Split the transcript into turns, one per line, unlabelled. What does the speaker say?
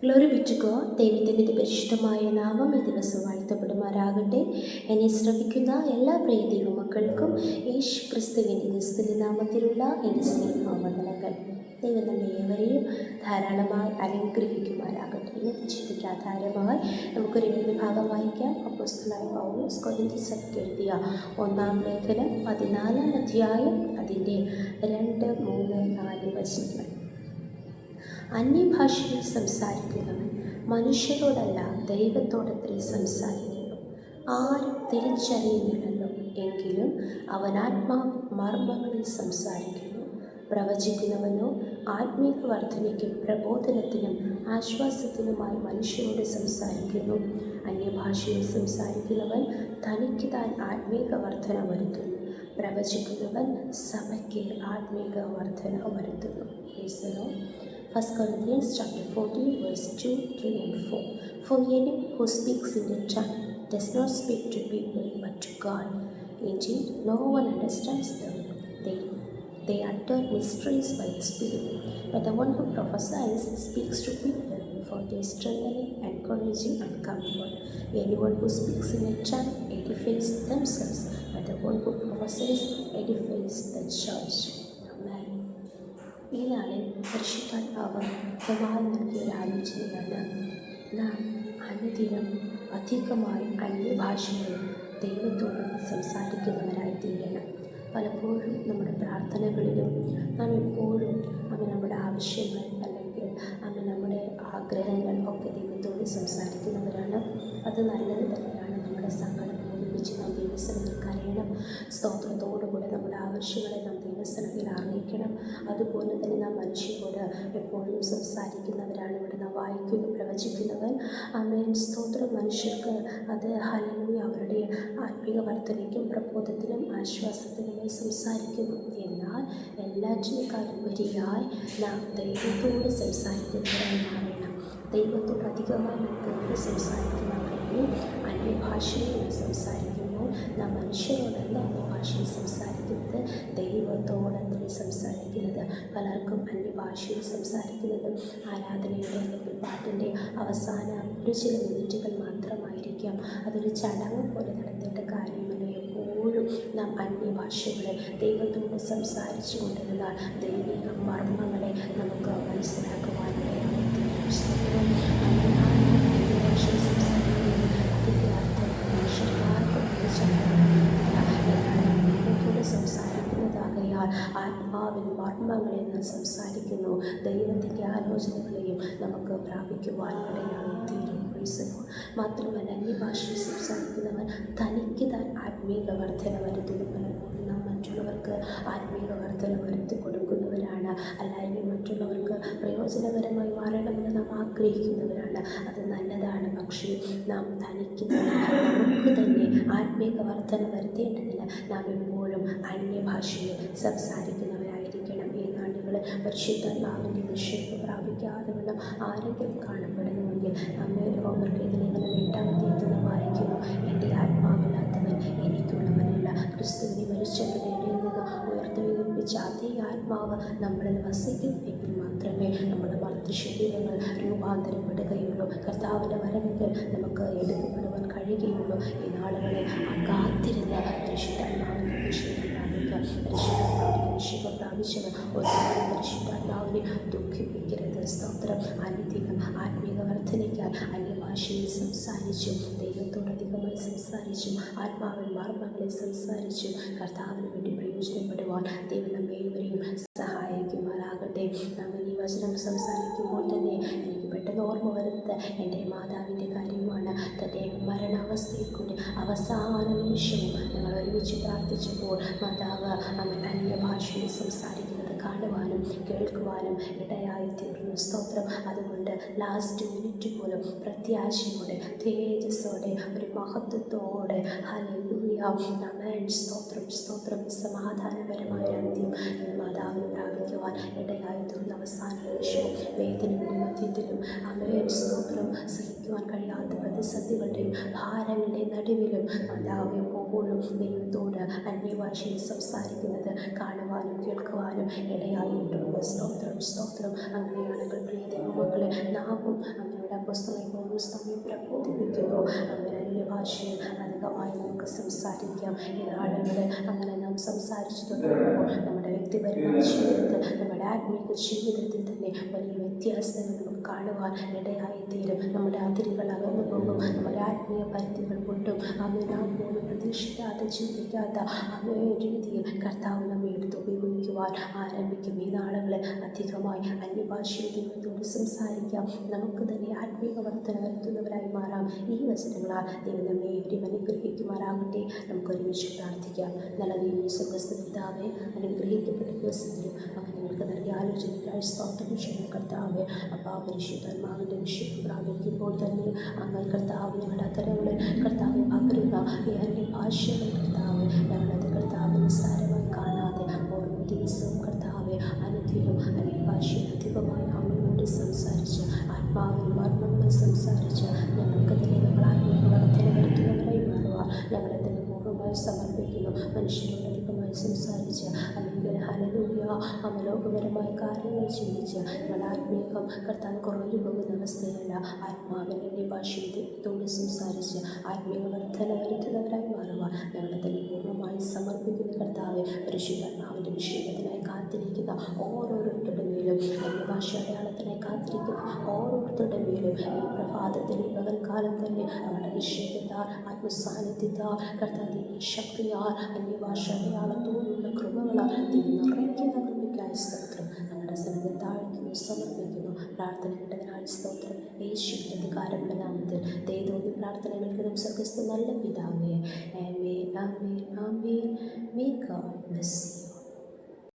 Glory B to God. ദൈവത്തിൻ്റെ പരിശുദ്ധമായ നാമം ഈ ദിവസം വാഴ്ത്തപ്പെടുമാറാകട്ടെ. എന്നെ ശ്രമിക്കുന്ന എല്ലാ പ്രിയ ദൈവമക്കൾക്കും യേശു ക്രിസ്തുവിൻ്റെ നിസ്തുല നാമത്തിലുള്ള എൻ്റെ സ്നേഹവന്ദനങ്ങൾ. ദൈവം നമ്മെ ഏവരെയും ധാരാളമായി അനുഗ്രഹിക്കുമാറാകട്ടെ. ഇന്നത്തെ ചിന്തയ്ക്ക് ആധാരമായി നമുക്കൊരു ഭാഗം വായിക്കാം. അപ്പോസ്തലനായ പൗലോസ് കൊരിന്ത്യർക്ക് എഴുതിയ 1-ാം ലേഖനം 14-ാം അധ്യായം അതിൻ്റെ 2, 3, 4 വചനങ്ങൾ. അന്യഭാഷയിൽ സംസാരിക്കുന്നവൻ മനുഷ്യരോടല്ല ദൈവത്തോടത്രേ സംസാരിക്കുന്നു, ആരും തിരിച്ചറിയുന്നില്ലല്ലോ. എങ്കിലും അവൻ മർമ്മങ്ങളിൽ സംസാരിക്കുന്നു. പ്രവചിക്കുന്നവനോ ആത്മീക വർധനയ്ക്കും പ്രബോധനത്തിനും ആശ്വാസത്തിനുമായി മനുഷ്യരോട് സംസാരിക്കുന്നു. അന്യഭാഷയിൽ സംസാരിക്കുന്നവൻ തനിക്ക് താൻ ആത്മീക വർധന വരുത്തുന്നു. പ്രവചിക്കുന്നവൻ സഭയ്ക്ക് ആത്മീക വർധന വരുത്തുന്നു. 1 Corinthians chapter 14 verse 2, 3 and 4. For anyone who speaks in a tongue does not speak to people but to God. Indeed, no one understands them. They utter mysteries by the Spirit. But the one who prophesies speaks to people for their strengthening, encouraging and comfort. Anyone who speaks in a tongue edifies themselves, but the one who prophesies edifies the church. Amen. ഈ നാളിൽ പരിശുദ്ധാത്മാവ് വ്യക്തമായി നൽകിയ ഒരു ആലോചനയാണ്. നാം അനുദിനം അധികമായി അന്യഭാഷകളിൽ ദൈവത്തോട് സംസാരിക്കുന്നവരായി തീരണം. പലപ്പോഴും നമ്മുടെ പ്രാർത്ഥനകളിലും നാം എപ്പോഴും നമ്മുടെ ആവശ്യങ്ങൾ അല്ലെങ്കിൽ നമ്മുടെ ആഗ്രഹങ്ങൾ ഒക്കെ ദൈവത്തോട് സംസാരിക്കുന്നവരാണ്. അത് നല്ലത് തന്നെയാണ്. നമ്മുടെ സങ്കടം ഒരുമിച്ച് നാം ദൈവസന്നിധിയിൽ കരയണം. സ്തോത്രത്തോടുകൂടെ നമ്മുടെ ആവശ്യങ്ങളെ നാം ദൈവസന്നിധിയിൽ അറിയിക്കണം. അതുപോലെ തന്നെ നാം മനുഷ്യരോട് എപ്പോഴും സംസാരിക്കുന്നവരാണ്. ഇവിടെ നാം വായിക്കുക പ്രവചിക്കുന്നവൻ ആമേൻ സ്തോത്രം. മനുഷ്യർക്ക് അത് ഹല്ലേലൂയ അവരുടെ ആത്മീക വർധനയ്ക്കും പ്രബോധത്തിനും ആശ്വാസത്തിനുമായി സംസാരിക്കുന്നു. എന്നാൽ എല്ലാറ്റിനേക്കാളുപരിയായി നാം ദൈവത്തോട് സംസാരിക്കുന്നവരായി മാറണം. ദൈവത്തോട് അധികമായി നമുക്ക് സംസാരിക്കുവാൻ കഴിയും. അന്യഭാഷയിൽ സംസാരിക്കുമ്പോൾ നാം മനുഷ്യരോടല്ല അന്യഭാഷയിൽ സംസാരിക്കുന്നത്, ദൈവത്തോടല്ലേ സംസാരിക്കുന്നത്. പലർക്കും അന്യഭാഷയിൽ സംസാരിക്കുന്നത് ആരാധനയുടെ അല്ലെങ്കിൽ പാട്ടിൻ്റെ അവസാന ഒരു ചില മിനിറ്റുകൾ മാത്രമായിരിക്കാം. അതൊരു ചടങ്ങ് പോലെ നടത്തേണ്ട കാര്യമല്ല. എപ്പോഴും നാം അന്യഭാഷകളെ ദൈവത്തോട് സംസാരിച്ചു കൊണ്ടിരുന്നാൽ ദൈവിക മർമ്മങ്ങളെ നമുക്ക് മനസ്സിലാക്കുവാനിടയാകും. അന്യഭാഷയിൽ സംസാരിക്കുന്നത് അതിൻ്റെ അർത്ഥം മനുഷ്യർക്കാർക്കും തിരിച്ചറിയാനില്ല. എന്നാൽ ദൈവത്തോട് സംസാരിക്കുന്നതാകയാൽ ആത്മാവിൻ മർമ്മങ്ങളെ നാം സംസാരിക്കുന്നു. ദൈവത്തിൻ്റെ ആലോചനകളെയും നമുക്ക് പ്രാപിക്കുവാനിടയാകും തീരും. മാത്രമല്ല അന്യഭാഷയിൽ സംസാരിക്കുന്നവൻ തനിക്ക് താൻ ആത്മീക വർധന വരുത്തുന്നു. പലപ്പോഴും നാം മറ്റുള്ളവർക്ക് ആത്മീക വർധന വരുത്തി കൊടുക്കുന്നവരാണ്. അല്ലെങ്കിൽ മറ്റുള്ളവർക്ക് പ്രയോജനകരമായി മാറണമെന്ന് നാം ആഗ്രഹിക്കുന്നവരാണ്. അത് നല്ലതാണ്. പക്ഷേ നാം തനിക്ക് നമുക്ക് തന്നെ ആത്മീക വർധന വരുത്തേണ്ടതിന് നാം എപ്പോഴും അന്യഭാഷയിൽ സംസാരിക്കുന്നവരായിരിക്കണം. ഈ നാളുകൾ പരിശുദ്ധാത്മാവിൻ്റെ അഭിഷേകം പ്രാപിക്കാതെ വണ്ണം ആരെങ്കിലും കാണപ്പെടുന്നുവെങ്കിൽ നമ്മെ റോമർക്കെതിരെ 8-ാമത്തെ വായിക്കുന്നു. എൻ്റെ ആത്മാവില്ലാത്തവൻ എനിക്കുള്ളവനല്ല. ക്രിസ്തുവിനെ മരിച്ചവരുടെ ഇടയിൽ നിന്ന് ഉയർത്തെഴുന്നേൽപ്പിച്ച അതേ ആത്മാവ് നമ്മളിൽ വസിക്കുന്നെങ്കിൽ മാത്രമേ നമ്മുടെ മർത്യശരീരങ്ങൾ രൂപാന്തരപ്പെടുകയുള്ളൂ. കർത്താവിൻ്റെ വരവെങ്കിൽ നമുക്ക് എടുക്കപ്പെടുവാൻ കഴിയുകയുള്ളൂ. ഈ നാളുകളിൽ കാത്തിരുന്ന പരിശുദ്ധാത്മാവിൻ്റെ അഭിഷേകം പ്രാപിക്കുക. അഭിഷേകം പ്രാപിച്ചവർ ഒരിക്കലും പരിശുദ്ധാത്മാവിനെ ദുഃഖിപ്പിക്കരുത്. സ്തോത്രം. അനുദിനം ആത്മീക വർധനയ്ക്കാൽ അന്യഭാഷയിൽ സംസാരിച്ചും ദൈവത്തോടധികമായി സംസാരിച്ചും ആത്മാവിൻ മർമ്മങ്ങളെ സംസാരിച്ചും കർത്താവിന് വേണ്ടി പ്രയോജനപ്പെടുവാൻ ദൈവം നമ്മേവരെയും സഹായിക്കുമാറാകട്ടെ. നാം ഈ വചനം സംസാരിക്കുമ്പോൾ തന്നെ എനിക്ക് പെട്ടെന്ന് ഓർമ്മ വരുന്നത് എൻ്റെ മാതാവിൻ്റെ കാര്യമാണ്. തൻ്റെ മരണാവസ്ഥയിൽ കൂടി അവസാന നിമിഷവും ഞങ്ങൾ ഒരുമിച്ച് പ്രാർത്ഥിച്ചപ്പോൾ മാതാവ് അന്യഭാഷയിൽ സംസാരിക്കുന്നത് കാണുവാനും കേൾക്കുവാനും ഇടയായി തീർന്നു. സ്തോത്രം. അതുകൊണ്ട് ലാസ്റ്റ് മിനിറ്റ് പോലും പ്രത്യാശയോടെ തേജസ്സോടെ ഒരു മഹത്വത്തോടെ ഹല്ലേലൂയ ആമേൻ സ്തോത്രം സ്തോത്രം സമാധാനപരമായ അന്ത്യം മാതാവിന് പ്രാപിക്കുവാൻ ഇടയായി തീർന്ന അവസാന നിമിഷവും വേദനയുടെ മധ്യത്തിലും ആമേൻ സ്തോത്രം സഹിക്കുവാൻ കഴിയാത്ത പ്രതിസന്ധികളുടെയും ഭാരങ്ങളുടെ നടുവിലും മാതാവ് പലപ്പോഴും ദൈവത്തോട് അന്യഭാഷയിൽ സംസാരിക്കുന്നത് കാണുവാനും കേൾക്കുവാനും ഇടയായിട്ടുണ്ട്. സ്തോത്രം സ്തോത്രം. അങ്ങനെയാണെങ്കിൽ പ്രിയ ദൈവമക്കളെ, നാമും അങ്ങനെയുള്ള അപ്പോസ്തലനായ പൗലോസ് നമ്മെ പ്രബോധിപ്പിക്കുന്നു. അങ്ങനെ അന്യഭാഷയിൽ അധികമായി നമുക്ക് സംസാരിക്കാം. ഈ നാളുകളിൽ അങ്ങനെ നാം സംസാരിച്ചു തുടങ്ങുമ്പോൾ നമ്മുടെ വ്യക്തിപരമായ ജീവിതത്തിൽ, നമ്മുടെ ആത്മീയ ജീവിതത്തിൽ തന്നെ വലിയ വ്യത്യാസങ്ങൾ നമുക്ക് കാണുവാൻ ഇടയായിത്തീരും. നമ്മുടെ അതിരുകൾ അകന്നു പോകും. നമ്മുടെ ആത്മീയ പരിധികൾ പൊട്ടും. നാം പോലും പ്രതീക്ഷിക്കാതെ ചിന്തിക്കാത്ത രീതിയിൽ കർത്താവ് നമ്മെ എടുത്ത് ഉപയോഗിക്കുവാൻ ആരംഭിക്കും. ഈ നാളുകളിൽ അധികമായി അന്യഭാഷയിൽ ദൈവത്തോട് സംസാരിക്കാം. നമുക്ക് തന്നെ ആത്മീയ വർധന വരുത്തുന്നവരായി മാറാം. ഈ വചനങ്ങളാൽ ദൈവം നമ്മെ ഏവരെയും അനുഗ്രഹിക്കുമാറാകട്ടെ. നമുക്ക് ഒരുമിച്ച് പ്രാർത്ഥിക്കാം. നല്ല ദൈവമേ, സ്വർഗ്ഗസ്ഥ പിതാവേ, അനുഗ്രഹിക്കപ്പെട്ട ദിവസത്തിലും അങ്ങനെ നിങ്ങൾക്ക് നൽകിയ ആലോചനയ്ക്കായി സ്തോത്രം ചെയ്യുന്ന കർത്താവേ, അപ്പാ പരിശുദ്ധാത്മാവിൻ്റെ വിഷയം പ്രാപിക്കുമ്പോൾ തന്നെ അങ്ങ് കർത്താവ് ഞങ്ങളുടെ അത്തരങ്ങളിൽ കർത്താവെ പകരുന്ന ഈ അന്യഭാഷകൾ കർത്താവ്, ഞങ്ങളത് കർത്താവ് നിസ്സാരമായി കാണാതെ ഓരോ ദിവസവും കർത്താവെ അനുദിനം അന്യഭാഷയിൽ അധികമായി അങ്ങോട്ട് സംസാരിച്ച് ആത്മാവിൽ മർമ്മങ്ങൾ സംസാരിച്ച് ഞങ്ങൾക്ക് തന്നെ ഞങ്ങൾ ആത്മീയ വർധന വരുത്തുന്നവരായി മാറുക. ഞങ്ങളെ തന്നെ പൂർണ്ണമായി സമർപ്പിക്കുന്നു. മനുഷ്യരോട് അധികമായി സംസാരിച്ച് അല്ലെങ്കിൽ ഹല്ലേലൂയ അമലോകപരമായ കാര്യങ്ങൾ ചിന്തിച്ച് ഞങ്ങൾ ആത്മീയം കർത്താവ് കുറഞ്ഞു പോകുന്ന അവസ്ഥയല്ല. ആത്മാവിനെ ഭാഷയിൽ ദൈവത്തോട് സംസാരിച്ച് ആത്മീയ വർധന വരുത്തുന്നവരായി മാറുക. ഞങ്ങളെ തന്നെ പൂർണ്ണമായി സമർപ്പിക്കുന്ന കർത്താവ്, പരിശുദ്ധാത്മാവിൻ്റെ അഭിഷേകത്തിനായി കാത്തിരിക്കുന്ന ഓരോരുത്തരുടെ മേലും, അന്യഭാഷ അടയാളത്തിനായി കാത്തിരിക്കുന്ന ഓരോരുത്തരുടെ മേലും ഈ പ്രഭാതത്തിൽ, ഈ പകൽക്കാലം തന്നെ അവരുടെ അഭിഷേകത്താൽ, ആത്മസാന്നിധ്യത്താൽ, കർത്താവിൻ്റെ ശക്തിയാൽ, അന്യഭാഷ അടയാളത്തോടുള്ള കൃപകളാൽ നിറയ്ക്കുന്ന കൃപയ്ക്കായി സ്തോത്രം. ഞങ്ങളുടെ സന്നിധി താഴ്ത്തുന്നു, സമർപ്പിക്കുന്നു. പ്രാർത്ഥന കേട്ടതിനായി സ്തോത്രം. യേശുവിൻ്റെ അധികാരമുള്ള നാമത്തിൽ ദൈവത്തോട് പ്രാർത്ഥന കേൾക്കുന്ന സ്വർഗ്ഗസ്ഥ നല്ല പിതാവേ. ആമേൻ ആമേൻ ആമേൻ. May God bless you.